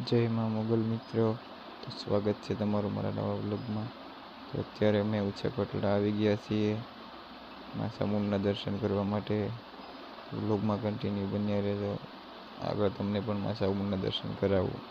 જય માં મોગલ મિત્રો, તો સ્વાગત છે તમારું મારા નવા વ્લોગમાં. તો અત્યારે અમે ઉંચા કોટડા આવી ગયા છીએ મા ચામુંડના દર્શન કરવા માટે. વ્લોગમાં કન્ટિન્યુ બન્યા રહેજો, આગળ તમને પણ મા ચામુંડના દર્શન કરાવું.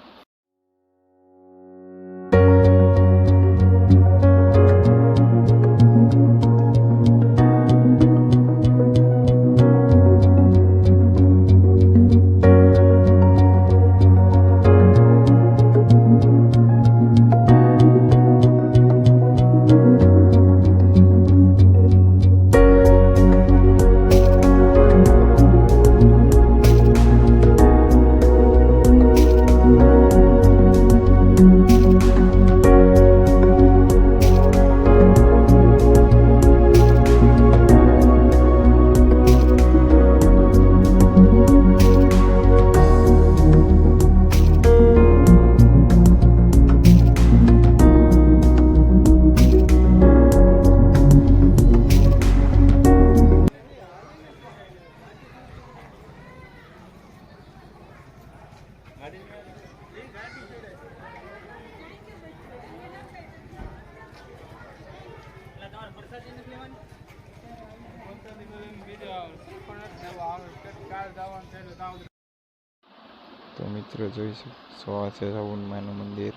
તો મિત્રો જોઈ શકો આ છે ચામુંડમાનું મંદિર.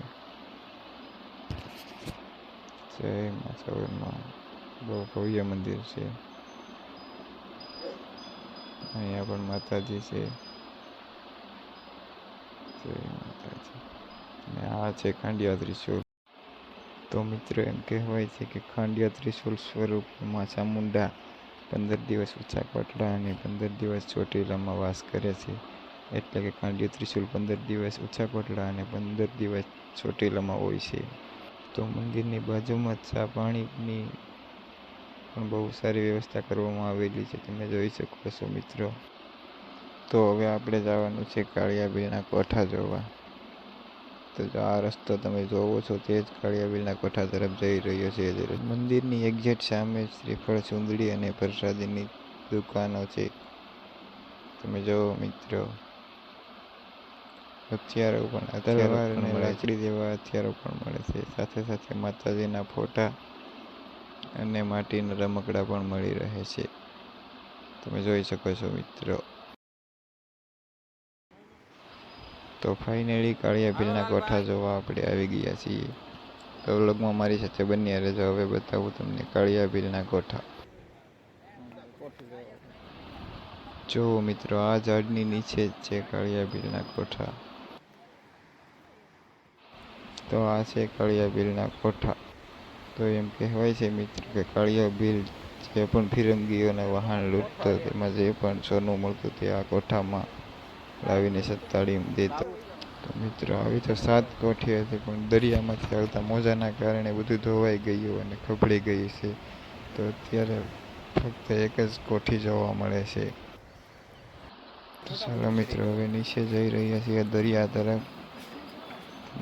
જય મા ચામુંડમાં, બહુ ભવ્ય મંદિર છે. અહીંયા પણ માતાજી છે. જય માતાજી. અને આ છે ખાંડિયા ત્રિશુલ. તો મિત્રો એમ કહેવાય છે કે ખાંડિયા ત્રિશુલ સ્વરૂપ મા ચામુંડા 15 દિવસ ઉંચા કોટડા અને 15 દિવસ ચોટીલામાં વાસ કરે છે. એટલે કે ખાંડિયા ત્રિશુલ 15 દિવસ ઉંચા કોટડા અને 15 દિવસ ચોટીલામાં હોય છે. તો મંદિરની બાજુમાં ચા પાણીની પણ બહુ સારી વ્યવસ્થા કરવામાં આવેલી છે, તમે જોઈ શકો છો મિત્રો. તો હવે આપણે જવાનું છે કાળિયા બીલના કોઠા જોવા. તો આ રસ્તો તમે જોવો છો તે જ કાળિયા બીલના કોઠા તરફ જઈ રહ્યો છે. મંદિરની એક્ઝેક્ટ સામે શ્રીફળ, ચુંદડી અને પ્રસાદીની દુકાનો છે. તમે જુઓ મિત્રો, હથિયારો પણ તલવાર અને લાકડી જેવા હથિયારો પણ મળે છે. સાથે સાથે માતાજીના ફોટા અને માટીના રમકડા પણ મળી રહે છે, તમે જોઈ શકો છો મિત્રો. તો ફાઇનલી કાળિયા બીલના કોઠા જોવા આપણે આવી ગયા છીએ. તો વ્લોગમાં મારી સાથે બન્યા રહેજો. હવે બતાવું તમને કાળિયા બીલના કોઠા. જુઓ મિત્રો, આ ઝાડની નીચે જ છે કાળિયા બીલના કોઠા. તો આ છે કાળિયા બીલના કોઠા. તો એમ કહેવાય છે મિત્રો કે કાળિયા બીલ જે પણ ફિરંગીઓને વહાણ લૂંટતો, તેમાં જે પણ સોનું મળતું તે આ કોઠામાં લાવીને સત્તાડી દેતો. તો મિત્રો આવી તો 7 કોઠી હતી, પણ દરિયામાંથી આવતા મોજાના કારણે બધું ધોવાઈ ગયું અને ખબડી ગયું છે. તો અત્યારે ફક્ત એક જ કોઠી જોવા મળે છે. તો ચાલો મિત્રો, હવે નીચે જઈ રહ્યા છીએ દરિયા તરફ.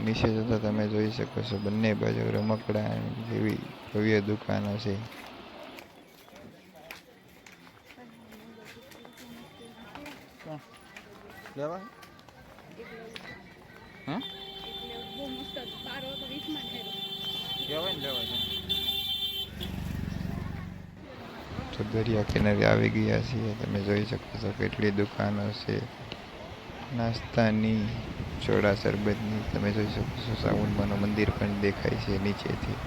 નીચે જતા તમે જોઈ શકો છો બંને બાજુ રમકડા જેવી ભવ્ય દુકાનો છે. તો દરિયા કિનારે આવી ગયા છીએ. તમે જોઈ શકો છો કેટલી દુકાનો છે નાસ્તાની, સોડા શરબતની. તમે જોઈ શકો છો ચામુંડમાનું મંદિર પણ દેખાય છે નીચેથી.